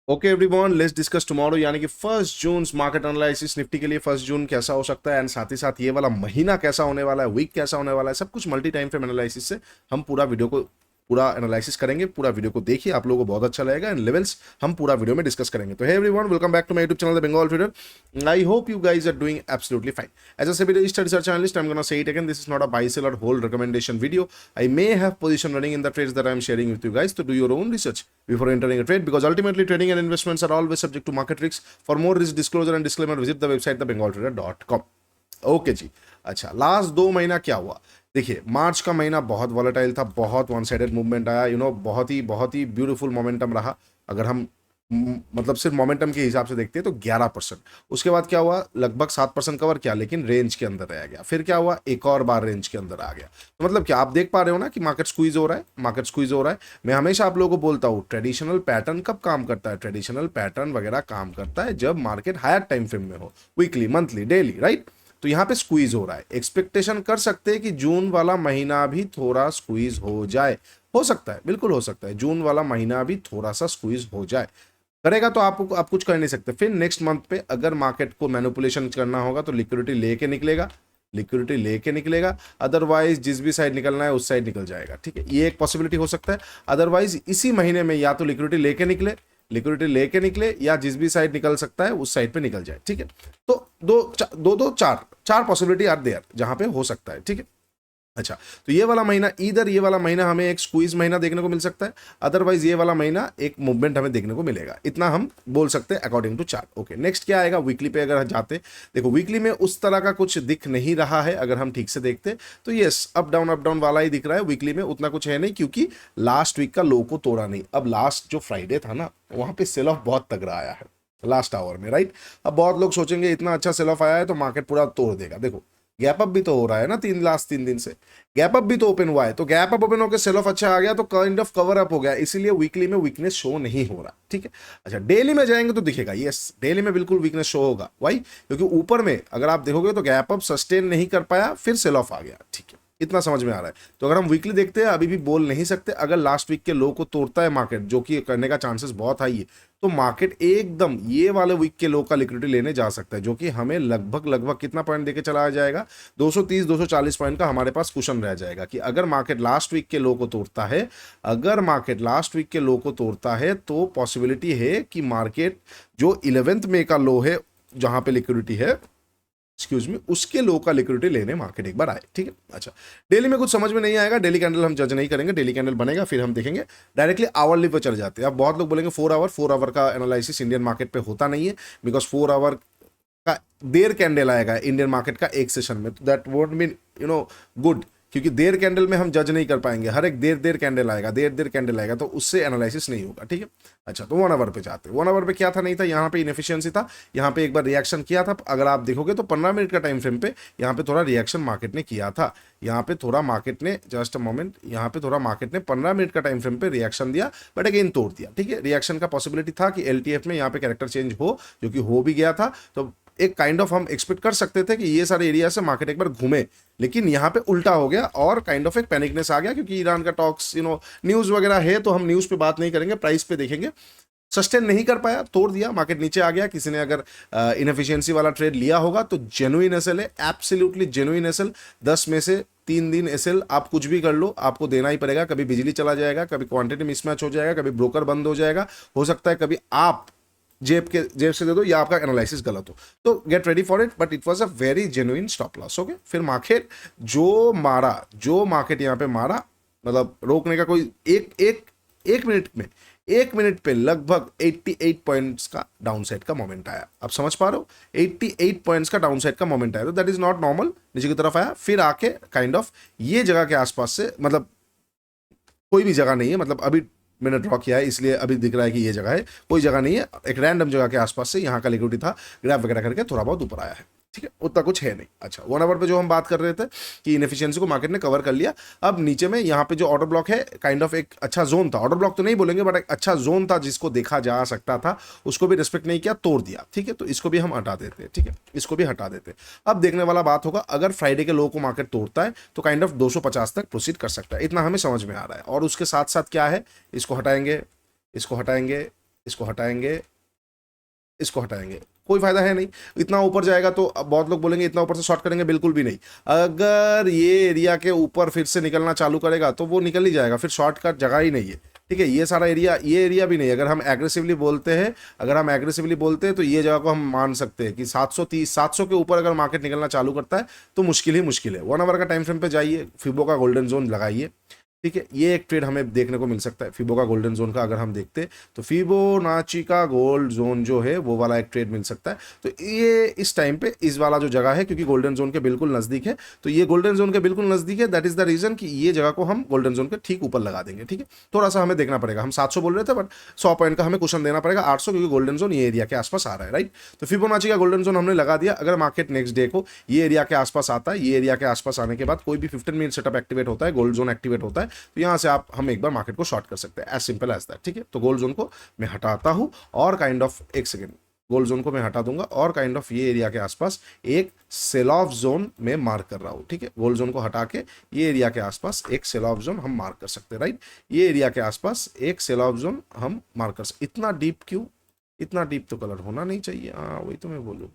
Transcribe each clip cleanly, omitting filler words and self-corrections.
Okay everyone, let's discuss tomorrow यानी कि 1 जून market analysis Nifty के लिए 1 जून कैसा हो सकता है एंड साथ ही साथ ये वाला महीना कैसा होने वाला है, वीक कैसा होने वाला है, सब कुछ मल्टी टाइम फ्रेम एनालिसिस से हम पूरा एनालिसिस करेंगे। पूरा वीडियो को देखिए, आप लोगों को बहुत अच्छा लगेगा एंड लेवल्स हम पूरा वीडियो में डिस्कस करेंगे। तो hey everyone, welcome back to my YouTube channel the Bengal trader. I hope you guys are doing absolutely fine. As a SEBI registered research analyst, I am gonna say it again, this is not a buy sell और hold recommendation video. I may have position running in the trades that I am sharing with you guys, to do your own research before entering a trade, because ultimately trading and investments are always subject to market risks. For more risk disclosure and disclaimer, visit the website thebengaltrader.com. Okay जी। अच्छा, last 2 महीना क्या हुआ? देखिए, मार्च का महीना बहुत volatile था, बहुत वन साइडेड मूवमेंट आया, बहुत ही ब्यूटीफुल मोमेंटम रहा। अगर हम मतलब सिर्फ मोमेंटम के हिसाब से देखते हैं तो 11%। उसके बाद क्या हुआ? लगभग 7% कवर किया, लेकिन रेंज के अंदर रह गया। फिर क्या हुआ? एक और बार रेंज के अंदर आ गया। तो मतलब क्या आप देख पा रहे हो ना कि मार्केट स्क्वीज हो रहा है, मार्केट स्क्वीज हो रहा है। मैं हमेशा आप लोगों को बोलता हूँ, ट्रेडिशनल पैटर्न कब काम करता है? ट्रेडिशनल पैटर्न वगैरह काम करता है जब मार्केट हायर टाइम फ्रेम में हो, वीकली, मंथली, डेली, राइट? तो यहाँ पे स्क्वीज हो रहा है। एक्सपेक्टेशन कर सकते हैं कि जून वाला महीना भी थोड़ा स्क्वीज हो जाए। हो सकता है, बिल्कुल हो सकता है, जून वाला महीना भी थोड़ा सा स्क्वीज हो जाए। करेगा तो आप कुछ कर नहीं सकते। फिर नेक्स्ट मंथ पे अगर मार्केट को मैनिपुलेशन करना होगा तो लिक्विडिटी लेके निकलेगा, लिक्विडिटी लेके निकलेगा। अदरवाइज जिस भी साइड निकलना है उस साइड निकल जाएगा। ठीक है, ये एक पॉसिबिलिटी हो सकता है। अदरवाइज इसी महीने में या तो लिक्विडिटी लेके निकले या जिस भी साइड निकल सकता है उस साइड पे निकल जाए। ठीक है, तो चार चार पॉसिबिलिटी आर देयर जहां पे हो सकता है। ठीक है, अच्छा, तो ये वाला महीना, इधर ये वाला महीना हमें एक स्क्वीज महीना देखने को मिल सकता है, अदरवाइज ये वाला महीना एक मूवमेंट हमें देखने को मिलेगा। इतना हम बोल सकते हैं according to chart. Okay, next क्या आएगा? वीकली पे अगर जाते, देखो वीकली में उस तरह का कुछ दिख नहीं रहा है। अगर हम ठीक से देखते तो यस, अप डाउन वाला ही दिख रहा है। वीकली में उतना कुछ है नहीं, क्योंकि लास्ट वीक का लो को तोड़ा नहीं। अब लास्ट जो फ्राइडे था ना, वहां पे सेल ऑफ बहुत तगड़ा आया है लास्ट आवर में, राइट? अब बहुत लोग सोचेंगे इतना अच्छा सेल ऑफ आया है तो मार्केट पूरा तोड़ देगा। देखो, गैप अप भी तो हो रहा है ना, लास्ट 3 दिन से गैप अप भी तो ओपन हुआ है। तो गैप अप ओपन होकर सेल ऑफ अच्छा आ गया तो काइंड ऑफ कवर अप हो गया, इसीलिए वीकली में वीकनेस शो नहीं हो रहा। ठीक है, अच्छा, डेली में जाएंगे तो दिखेगा, यस, डेली में बिल्कुल वीकनेस शो होगा। वाई? क्योंकि ऊपर में अगर आप देखोगे तो गैप अप सस्टेन नहीं कर पाया, फिर सेल ऑफ आ गया। ठीक है, इतना समझ में आ रहा है। तो अगर हम वीकली देखते हैं, अभी भी बोल नहीं सकते। अगर लास्ट वीक के लो को तोड़ता है मार्केट, जो कि करने का चांसेस बहुत हाई है, तो मार्केट एकदम ये वाले वीक के लो का लिक्विडिटी लेने जा सकता है, जो कि हमें लगभग कितना पॉइंट देके चला जाएगा? 230 240 पॉइंट का हमारे पास कुशन रह जाएगा। कि अगर मार्केट लास्ट वीक के लो को तोड़ता है, तो पॉसिबिलिटी है कि मार्केट जो 11 मई का लो है, जहां पे लिक्विडिटी है, एक्सक्यूज मी, उसके लो का लिक्विडिटी लेने मार्केट एक बार आए। ठीक है, अच्छा, डेली में कुछ समझ में नहीं आएगा, डेली कैंडल हम जज नहीं करेंगे। डेली कैंडल बनेगा फिर हम देखेंगे। डायरेक्टली आवरली पे चले जाते हैं। अब बहुत लोग बोलेंगे 4 आवर का एनालिसिस इंडियन मार्केट पे होता नहीं है, बिकॉज 4 आवर का देर कैंडल आएगा इंडियन मार्केट का एक सेशन में, तो दैट वोंट मीन गुड, क्योंकि देर कैंडल में हम जज नहीं कर पाएंगे। हर एक देर कैंडल आएगा, तो उससे एनालिसिस नहीं होगा। ठीक है, अच्छा, तो 1 आवर पे जाते हैं। 1 आवर पे क्या था? नहीं था, यहाँ पे इनएफिशिएंसी था। यहाँ पे एक बार रिएक्शन किया था। अगर आप देखोगे तो 15 मिनट का टाइम फ्रेम पे यहाँ पे थोड़ा रिएक्शन मार्केट ने किया था। यहाँ पे थोड़ा मार्केट ने, जस्ट अ मोमेंट, यहाँ पे थोड़ा मार्केट ने 15 मिनट का टाइम फ्रेम पे रिएक्शन दिया, बट अगेन तोड़ दिया। ठीक है, रिएक्शन का पॉसिबिलिटी था कि एलटीएफ में यहाँ पे कैरेक्टर चेंज हो, जो कि हो भी गया था। तो एक काइंड ऑफ हम एक्सपेक्ट कर सकते थे कि ये सारे एरिया से मार्केट एक बार घूमे, लेकिन यहाँ पे उल्टा हो गया और काइंड ऑफ एक पैनिकनेस आ गया, क्योंकि ईरान का टॉक्स, न्यूज वगैरह है, तो हम न्यूज पे बात नहीं करेंगे, प्राइस पे देखेंगे। सस्टेन नहीं कर पाया, तोड़ दिया, मार्केट नीचे आ गया। किसी ने अगर इनएफिशिएंसी वाला ट्रेड लिया होगा तो जेन्युइन एसएल है, एब्सोल्युटली जेन्युइन एसएल। 10 में से 3 दिन एसएल आप कुछ भी कर लो, आपको देना ही पड़ेगा। कभी बिजली चला जाएगा, कभी क्वांटिटी मिसमैच हो जाएगा, कभी ब्रोकर बंद हो जाएगा, हो सकता है कभी आप जेब से दे दो, या आपका एनालिसिस गलत हो। तो get ready for it, but it was a very genuine stop loss. Okay, फिर मार्केट जो मार्केट यहाँ पे मारा, मतलब रोकने का कोई एक मिनट पे लगभग 88 पॉइंट्स का डाउनसाइड का मोमेंट आया। आप समझ पा रहे हो? 88 पॉइंट्स का डाउनसाइड का मोमेंट आया, तो दैट इज नॉट नॉर्मल। नीचे की तरफ आया, फिर आके काइंड ऑफ ये जगह के आसपास से, मतलब कोई भी जगह नहीं है, मतलब अभी मैंने ड्रॉ किया है इसलिए अभी दिख रहा है कि ये जगह है, कोई जगह नहीं है, एक रैंडम जगह के आसपास से यहाँ का लिक्विडिटी था, ग्रैप वगैरह करके थोड़ा बहुत ऊपर आया है। ठीक है, उतना कुछ है नहीं। अच्छा, 1 आवर पे जो हम बात कर रहे थे कि इनएफिशिएंसी को मार्केट ने कवर कर लिया। अब नीचे में यहाँ पे जो ऑर्डर ब्लॉक है, काइंड ऑफ एक अच्छा जोन था, ऑर्डर ब्लॉक तो नहीं बोलेंगे, बट एक अच्छा जोन था जिसको देखा जा सकता था, उसको भी रिस्पेक्ट नहीं किया, तोड़ दिया। ठीक है, तो इसको भी हम हटा देते हैं। ठीक है, इसको भी हटा देते हैं। अब देखने वाला बात होगा, अगर फ्राइडे के लो को मार्केट तोड़ता है तो काइंड ऑफ 250 तक प्रोसीड कर सकता है, इतना हमें समझ में आ रहा है। और उसके साथ साथ क्या है, इसको हटाएंगे, इसको हटाएंगे, इसको हटाएंगे, इसको हटाएंगे, कोई फायदा है नहीं। इतना ऊपर जाएगा तो अब बहुत लोग बोलेंगे इतना ऊपर से शॉर्ट करेंगे, बिल्कुल भी नहीं। अगर ये एरिया के ऊपर फिर से निकलना चालू करेगा तो वो निकल ही जाएगा, फिर शॉर्ट का जगह ही नहीं है, ठीक है। ये सारा एरिया, ये एरिया भी नहीं। अगर हम एग्रेसिवली बोलते हैं, अगर हम एग्रेसिवली बोलते हैं तो ये जगह को हम मान सकते हैं कि 730, 700 के ऊपर अगर मार्केट निकलना चालू करता है तो मुश्किल ही मुश्किल है। 1 आवर का टाइम फ्रेम पे जाइए, फिबो का गोल्डन जोन लगाइए, ठीक है। ये एक ट्रेड हमें देखने को मिल सकता है फिबो का गोल्डन जोन का। अगर हम देखते तो फिबोनाची का गोल्ड जोन जो है वो वाला एक ट्रेड मिल सकता है। तो ये इस टाइम पे इस वाला जो जगह है, क्योंकि गोल्डन जोन के बिल्कुल नजदीक है, तो ये गोल्डन जोन के बिल्कुल नजदीक है, दैट इज द रीजन कि ये जगह को हम गोल्डन जोन के ठीक ऊपर लगा देंगे, ठीक है। थोड़ा सा हमें देखना पड़ेगा, हम 700 बोल रहे थे बट 100 पॉइंट का हमें कुशन देना पड़ेगा, 800, क्योंकि गोल्डन जोन ये एरिया के आसपास आ रहा है, राइट। तो फिबोनाची का गोल्डन जोन हमने लगा दिया। अगर मार्केट नेक्स्ट डे को ये एरिया के आसपास आता है, ये एरिया के आसपास आने के बाद कोई भी 15 मिनट सेटअप एक्टिवेट होता है, गोल्ड जोन एक्टिवेट होता है, तो यहाँ से आप हम एक बार मार्केट को शॉर्ट कर सकते हैं, एज सिंपल एज दैट, ठीक है। तो गोल्ड जोन को मैं हटाता हूं और काइंड ऑफ, एक सेकेंड, गोल्ड जोन को मैं हटा दूंगा और काइंड ऑफ ये एरिया के आसपास एक सेल ऑफ जोन में मार्क कर रहा हूं, ठीक है। गोल्ड जोन को हटा के ये एरिया के आसपास एक सेल ऑफ जोन हम मार्क कर सकते हैं, राइट। ये एरिया के आसपास एक सेल ऑफ जोन हम मार्क कर सकते। इतना डीप क्यों? इतना डीप तो कलर होना नहीं चाहिए, हाँ वही तो मैं बोलूँ,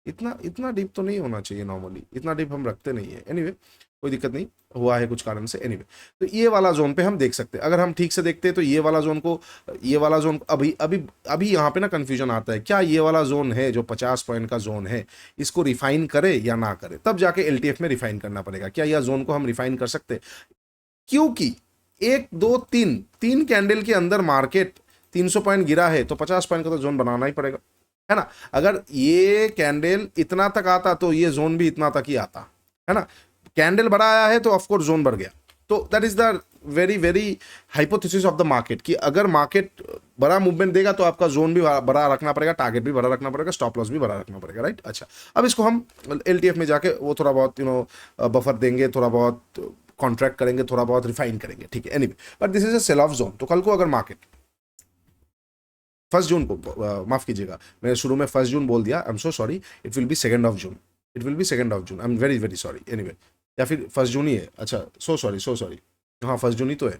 इतना इतना डीप तो नहीं होना चाहिए, नॉर्मली इतना डीप हम रखते नहीं है। एनीवे कोई दिक्कत नहीं, हुआ है कुछ कारण से। एनीवे तो ये वाला जोन पे हम देख सकते हैं। अगर हम ठीक से देखते हैं तो ये वाला जोन को, ये वाला जोन अभी अभी अभी यहाँ पे ना कंफ्यूजन आता है, क्या ये वाला जोन है जो 50 पॉइंट का जोन है, इसको रिफाइन करे या ना करे, तब जाके एलटीएफ में रिफाइन करना पड़ेगा। क्या यह जोन को हम रिफाइन कर सकते हैं? क्योंकि 1 2 3 3 कैंडल के अंदर मार्केट 300 पॉइंट गिरा है, तो 50 पॉइंट का तो जोन बनाना ही पड़ेगा, है ना। अगर ये कैंडल इतना तक आता तो ये जोन भी इतना तक ही आता, है ना। कैंडल बड़ा आया है तो ऑफकोर्स जोन बढ़ गया। तो that is the very very hypothesis of the market कि अगर मार्केट बड़ा मूवमेंट देगा तो आपका जोन भी बड़ा रखना पड़ेगा, टारगेट भी बड़ा रखना पड़ेगा, स्टॉप लॉस भी बड़ा रखना पड़ेगा, राइट। अच्छा, अब इसको हम एलटीएफ में जाके वो थोड़ा बहुत बफर देंगे, थोड़ा बहुत कॉन्ट्रैक्ट करेंगे, थोड़ा बहुत रिफाइन करेंगे, ठीक है। Anyway, but this is a sell off zone. तो कल को अगर मार्केट 1 जून को, माफ कीजिएगा मैंने शुरू में 1 जून बोल दिया, I am so sorry, it will be 2 June, it will be 2 June, I am very very sorry. Anyway, या फिर 1 जून ही है, अच्छा सो सॉरी सो सॉरी, हाँ 1 जून ही तो है।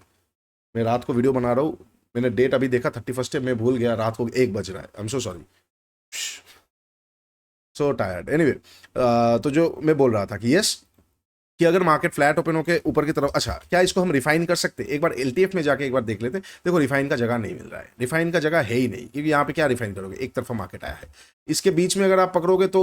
मैं रात को वीडियो बना रहा हूँ, मैंने डेट अभी देखा 31 है, मैं भूल गया रात को 1 बज रहा है, I am so sorry, so tired. Anyway, तो जो मैं बोल रहा था कि यस, कि अगर मार्केट फ्लैट ओपन होकर ऊपर की तरफ, अच्छा क्या इसको हम रिफाइन कर सकते हैं? एक बार एलटीएफ में जाके एक बार देख लेते हैं। देखो रिफाइन का जगह नहीं मिल रहा है, रिफाइन का जगह है ही नहीं, क्योंकि यहाँ पे क्या रिफाइन करोगे, एक तरफा मार्केट आया है। इसके बीच में अगर आप पकड़ोगे तो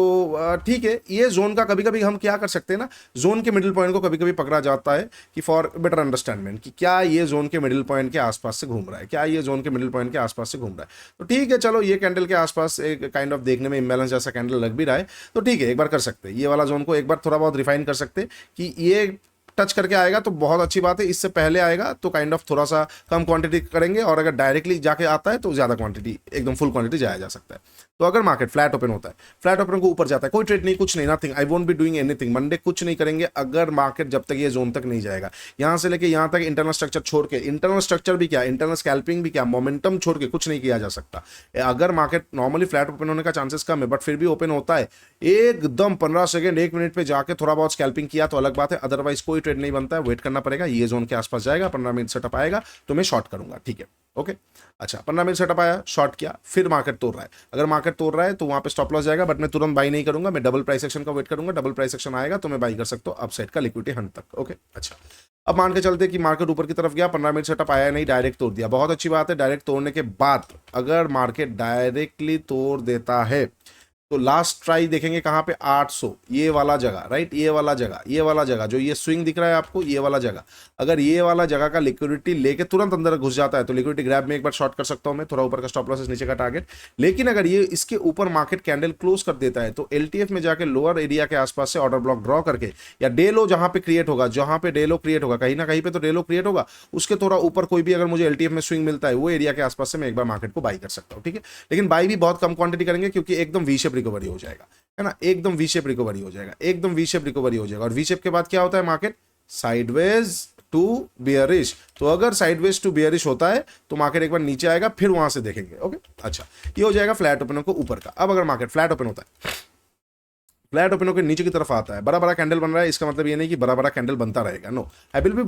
ठीक है। ये जोन का कभी कभी हम क्या कर सकते हैं ना, जोन के मिडिल पॉइंट को कभी कभी पकड़ा जाता है कि फॉर बेटर अंडरस्टैंडमेंट कि क्या ये जोन के मिडिल पॉइंट के आसपास से घूम रहा है, क्या ये जोन के मिडिल पॉइंट के आसपास से घूम रहा है। तो ठीक है, चलो ये कैंडल के आसपास एक काइंड ऑफ देखने में इम्बैलेंस जैसा कैंडल लग भी रहा है, तो ठीक है एक बार कर सकते हैं। ये वाला जोन को एक बार थोड़ा बहुत रिफाइन कर सकते हैं कि ये टच करके आएगा तो बहुत अच्छी बात है, इससे पहले आएगा तो काइंड ऑफ थोड़ा सा कम क्वांटिटी करेंगे, और अगर डायरेक्टली जाके आता है तो ज़्यादा क्वांटिटी, एकदम फुल क्वांटिटी जाया जा सकता है। तो अगर मार्केट फ्लैट ओपन होता है, फ्लैट ओपन को ऊपर जाता है, कोई ट्रेड नहीं, कुछ नहीं, nothing, I won't be doing anything, Monday कुछ नहीं करेंगे अगर मार्केट जब तक ये जोन तक नहीं जाएगा। यहाँ से लेके यहाँ तक इंटरनल स्ट्रक्चर छोड़ के, इंटरनल स्ट्रक्चर भी क्या, इंटरनल स्कैल्पिंग भी क्या, मोमेंटम छोड़ के कुछ नहीं किया जा सकता। अगर मार्केट नॉर्मली फ्लैट ओपन होने का चांसेस कम है, बट फिर भी ओपन होता है, एकदम 15 सेकंड 1 मिनट पे जाके थोड़ा बहुत स्कैल्पिंग किया तो अलग बात है, अदरवाइज कोई ट्रेड नहीं बनता है, वेट करना पड़ेगा। ये जोन के आसपास जाएगा, 15 मिनट सेटअप आएगा तो मैं शॉर्ट करूंगा, ठीक है, ओके। अच्छा, 15 मिनट सेटअप आया, शॉर्ट किया, फिर मार्केट तोड़ रहा है, अगर मार्केट तोड़ रहा है तो वहां पे स्टॉप लॉस जाएगा, बट मैं तुरंत बाई नहीं करूंगा, मैं डबल प्राइस एक्शन का वेट करूंगा, डबल प्राइस एक्शन आएगा तो मैं बाई कर सकता हूँ अपसाइड का लिक्विडिटी हंट तक, ओके। अच्छा, अब मान के चलते कि मार्केट ऊपर की तरफ गया, 15 मिनट सेटअप आया नहीं, डायरेक्ट तोड़ दिया, बहुत अच्छी बात है। डायरेक्ट तोड़ने के बाद अगर मार्केट डायरेक्टली तोड़ देता है तो लास्ट ट्राई देखेंगे कहाँ पे, 800, ये वाला जगह, राइट, ये वाला जगह, ये वाला जगह जो ये स्विंग दिख रहा है आपको, ये वाला जगह, अगर ये वाला जगह का लिक्विडिटी लेके तुरंत अंदर घुस जाता है तो लिक्विडिटी ग्रैब में एक बार शॉर्ट कर सकता हूं मैं, थोड़ा ऊपर का स्टॉप लॉस, नीचे का टारगेट। लेकिन अगर ये इसके ऊपर मार्केट कैंडल क्लोज कर देता है तो एलटीएफ में जाके लोअर एरिया के आसपास से ऑर्डर ब्लॉक ड्रॉ करके, या डे लो जहां पे क्रिएट होगा, जहां पे डे लो क्रिएट होगा, कहीं ना कहीं पे तो डे लो क्रिएट होगा, उसके थोड़ा ऊपर कोई भी अगर मुझे एलटीएफ में स्विंग मिलता है, वो एरिया के आसपास से मैं एक बार मार्केट को बाई कर सकता हूं, ठीक है। लेकिन बाई भी बहुत कम क्वांटिटी करेंगे क्योंकि एकदम वी शेप रिकवरी हो जाएगा, है ना, एकदम वी शेप रिकवरी हो जाएगा, एकदम वी शेप रिकवरी हो जाएगा। और वी शेप के बाद क्या होता है, मार्केट साइडवेज टू बियरिश। तो अगर साइडवेज टू बियरिश होता है तो मार्केट एक बार नीचे आएगा, फिर वहां से देखेंगे, ओके। अच्छा, ये हो जाएगा फ्लैट ओपन को ऊपर का। अब अगर मार्केट फ्लैट ओपन होता है, फ्लैट ओपन होकर नीचे की तरफ आता है, बड़ा बड़ा कैंडल बन रहा है, इसका मतलब ये नहीं कि बड़ा बड़ा कैंडल बनता रहेगा, no, I will be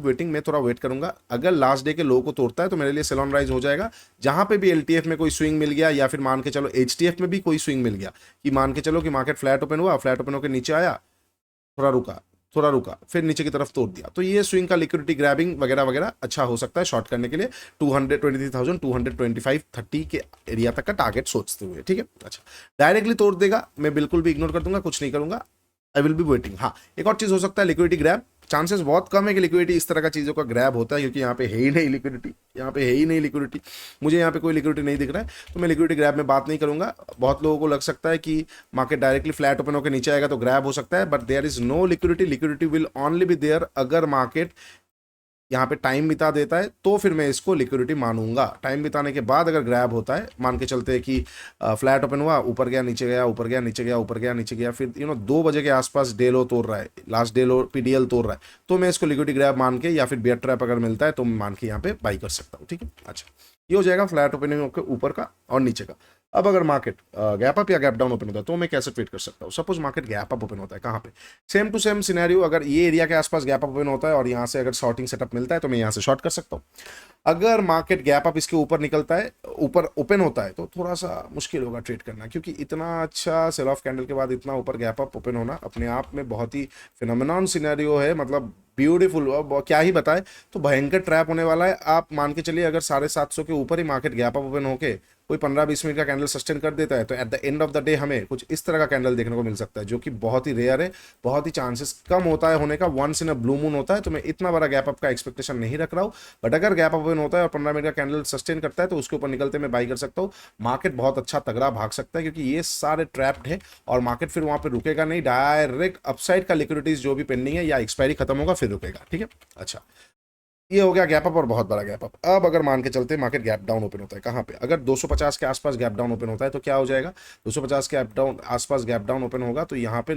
waiting, मैं थोड़ा वेट करूंगा। अगर लास्ट डे के लो को तोड़ता है तो मेरे लिए सेल ऑन राइज हो जाएगा। जहां पे भी एलटीएफ में कोई स्विंग मिल गया या फिर मान के चलो एचटीएफ में भी कोई स्विंग मिल गया कि मान के चलो कि मार्केट फ्लैट ओपन हुआ, फ्लैट ओपन होकर नीचे आया, थोड़ा रुका फिर नीचे की तरफ तोड़ दिया, तो ये स्विंग का लिक्विडिटी ग्रैबिंग वगैरह वगैरह अच्छा हो सकता है शॉर्ट करने के लिए 223,225 30 के एरिया तक का टारगेट सोचते हुए, ठीक है। अच्छा, डायरेक्टली तोड़ देगा मैं बिल्कुल भी इग्नोर कर दूंगा, कुछ नहीं करूंगा, आई विल बी वेटिंग। हाँ, एक और चीज हो सकता है लिक्विडिटी ग्रैब, चांसेस बहुत कम है कि लिक्विडिटी इस तरह का चीजों का ग्रैब होता है क्योंकि यहाँ पे है ही नहीं लिक्विडिटी, मुझे यहाँ पे कोई लिक्विडिटी नहीं दिख रहा है, तो मैं लिक्विडिटी ग्रैब में बात नहीं करूंगा। बहुत लोगों को लग सकता है कि मार्केट डायरेक्टली फ्लैट ओपन होकर नीचे आएगा तो ग्रैब हो सकता है, but there is no liquidity will only be there अगर मार्केट यहाँ पे टाइम बिता देता है तो फिर मैं इसको लिक्विडिटी मानूंगा। टाइम बिताने के बाद अगर ग्रैब होता है, मान के चलते हैं कि फ्लैट ओपन हुआ, ऊपर गया नीचे गया, ऊपर गया नीचे गया, ऊपर गया नीचे गया, फिर 2 बजे के आसपास डे लो तोड़ रहा है, लास्ट डे लो पीडीएल तोड़ रहा है, तो मैं इसको लिक्विडिटी ग्रैब मान के या फिर बियर ट्रैप अगर मिलता है तो मैं मान के यहाँ पे बाई कर सकता हूँ, ठीक है। अच्छा, ये हो जाएगा फ्लैट ओपनिंग के ऊपर का और नीचे का। अब अगर मार्केट गैप अप या गैप डाउन ओपन होता है तो मैं कैसे ट्रेड कर सकता हूँ। Suppose market gap up open होता है, कहाँ पे, सेम टू सेम सिनेरियो, अगर ये एरिया के आसपास गैप अप ओपन होता है और यहाँ से अगर शॉर्टिंग सेटअप मिलता है तो मैं यहाँ से शॉर्ट कर सकता हूँ। अगर मार्केट गैप अप इसके ऊपर निकलता है, ऊपर ओपन होता है, तो थोड़ा सा मुश्किल होगा ट्रेड करना, क्योंकि इतना अच्छा सेल ऑफ कैंडल के बाद इतना ऊपर गैप अप ओपन होना अपने आप में बहुत ही फिनोमिनॉन सिनेरियो है, मतलब ब्यूटीफुल, क्या ही बताए, तो भयंकर ट्रैप होने वाला है। आप मान के चलिए अगर 750 के ऊपर ही मार्केट गैप अप ओपन होके कोई 15-20 मिनट का कैंडल सस्टेन कर देता है तो at the end of the day हमें कुछ इस तरह का कैंडल देखने को मिल सकता है, जो कि बहुत ही रेयर है, बहुत ही चांसेस कम होता है होने का, once in a blue moon होता है, तो मैं इतना बड़ा गैप अप का एक्सपेक्टेशन नहीं रख रहा हूँ। बट अगर गैप अप ओपन होता है और 15 मिनट का कैंडल सस्टेन करता है तो उसके ऊपर निकलते मैं बाई कर सकता हूँ। मार्केट बहुत अच्छा तगड़ा भाग सकता है क्योंकि ये सारे ट्रैप्ड है और मार्केट फिर वहां पर रुकेगा नहीं, डायरेक्ट अपसाइड का लिक्विडिटीज जो भी पेंडिंग है या एक्सपायरी खत्म होगा फिर रुकेगा, ठीक है। अच्छा, ये हो गया गैप अप और बहुत बड़ा गैप अप। अब अगर मान के चलते मार्केट गैप डाउन ओपन होता है, कहाँ पे, अगर 250 के आसपास गैप डाउन ओपन होता है तो क्या हो जाएगा, 250 के आसपास गैप डाउन ओपन होगा तो यहाँ पे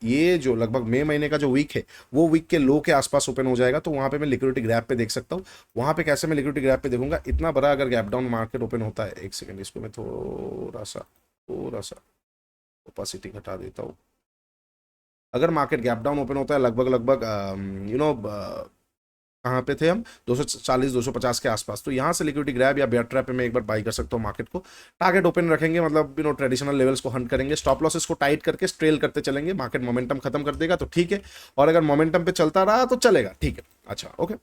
ये जो लगभग मई महीने का जो वीक है वो वीक के लो के आसपास ओपन हो जाएगा, तो वहाँ पे मैं लिक्विडिटी ग्रैप पे देख सकता हूँ। वहाँ पे कैसे मैं लिक्विडिटी ग्रैप पे देखूंगा, इतना बड़ा अगर गैप डाउन मार्केट ओपन होता है, एक सेकेंड इसको मैं थोड़ा सा ओपासिटी घटा देता हूँ। अगर मार्केट गैप डाउन ओपन होता है लगभग कहाँ पे थे हम, 240 250 के आसपास, तो यहाँ से लिक्विडिटी ग्रैब या बेयर ट्रैप में एक बार बाई कर सकता हूँ मार्केट को। टारगेट ओपन रखेंगे, मतलब ट्रेडिशनल लेवल्स को हंट करेंगे, स्टॉप लॉसेस को टाइट करके स्ट्रेल करते चलेंगे। मार्केट मोमेंटम खत्म कर देगा तो ठीक है, और अगर मोमेंटम पे चलता रहा तो चलेगा, ठीक है। अच्छा, ओके,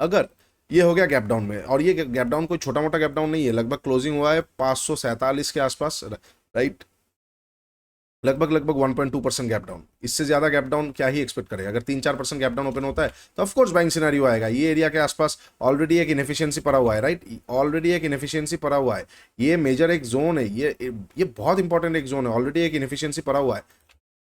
अगर ये हो गया गैप डाउन में, और ये गैप डाउन कोई छोटा मोटा गैप डाउन नहीं है, लगभग क्लोजिंग हुआ है 547 के आसपास, राइट, लगभग 1.2% गैप डाउन। इससे ज्यादा गैप डाउन क्या ही एक्सपेक्ट करेगा। अगर 3-4% गैप डाउन ओपन होता है तो ऑफकोर्स बाइंग सिनेरियो आएगा। ये एरिया के आसपास ऑलरेडी एक इनएफिशिएंसी पड़ा हुआ है, राइट, ऑलरेडी एक इनएफिशिएंसी पड़ा हुआ है, ये मेजर एक जोन है, ये बहुत इंपॉर्टेंट एक जोन है, ऑलरेडी एक इनएफिशिएंसी पड़ा हुआ है।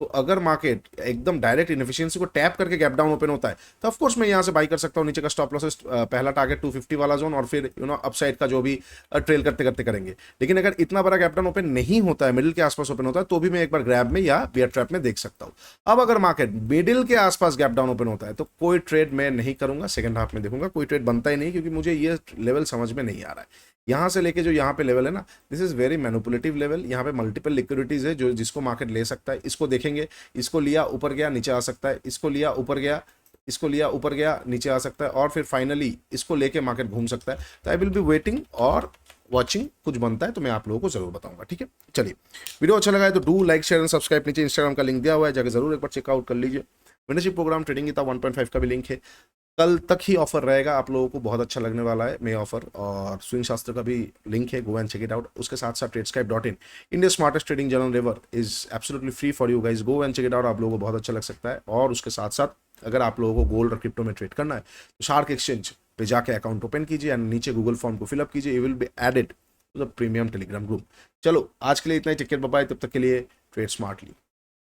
तो अगर मार्केट एकदम डायरेक्ट इनएफिशिएंसी को टैप करके गैप डाउन ओपन होता है तो ऑफ कोर्स मैं यहां से बाई कर सकता हूं। नीचे का स्टॉप लॉसेस पहला टारगेट 250 वाला जोन, और फिर अपसाइड का जो भी ट्रेल करते करते करेंगे। लेकिन अगर इतना बड़ा गैप डाउन ओपन नहीं होता है, मिडिल के आसपास ओपन होता है, तो भी मैं एक बार ग्रैब में या बियर ट्रैप में देख सकता हूं। अब अगर मार्केट मिडिल के आसपास गैप डाउन ओपन होता है तो कोई ट्रेड मैं नहीं करूंगा, सेकंड हाफ में देखूंगा, कोई ट्रेड बनता ही नहीं, क्योंकि मुझे ये लेवल समझ में नहीं आ रहा है। यहाँ से लेके जो यहाँ पे लेवल है ना, this is very manipulative level. यहाँ पे मल्टीपल लिक्विडिटीज है जो जिसको मार्केट ले सकता है। इसको देखेंगे, इसको लिया ऊपर गया नीचे आ सकता है, इसको लिया ऊपर गया, इसको लिया ऊपर गया नीचे आ सकता है, और फिर फाइनली इसको लेके मार्केट घूम सकता है। तो आई विल बी वेटिंग और वॉचिंग, कुछ बनता है तो मैं आप लोगों को जरूर बताऊंगा, ठीक है। चलिए, वीडियो अच्छा लगा है तो do like share and subscribe. नीचे इंस्टाग्राम का लिंक दिया हुआ है, जाकर जरूर एक बार चेकआउट कर लीजिए। मेंटरशिप प्रोग्राम ट्रेडिंग गीता 1.5 का भी लिंक है, कल तक ही ऑफर रहेगा, आप लोगों को बहुत अच्छा लगने वाला है मे ऑफर। और स्विंग शास्त्र का भी लिंक है, go and check it out. उसके साथ साथ ट्रेडस्काइप.in, India smartest trading journal ever, is absolutely free for you guys, go and check it out. आप लोगों को बहुत अच्छा लग सकता है। और उसके साथ साथ अगर आप लोगों को गोल्ड और क्रिप्टो में ट्रेड करना है तो शार्क एक्सचेंज पे जाके अकाउंट ओपन कीजिए एंड नीचे गूगल फॉर्म को फिलअप कीजिए, you will be added to the premium Telegram group. चलो आज के लिए इतना ही, टिकट बाय, तब तक के लिए ट्रेड स्मार्टली।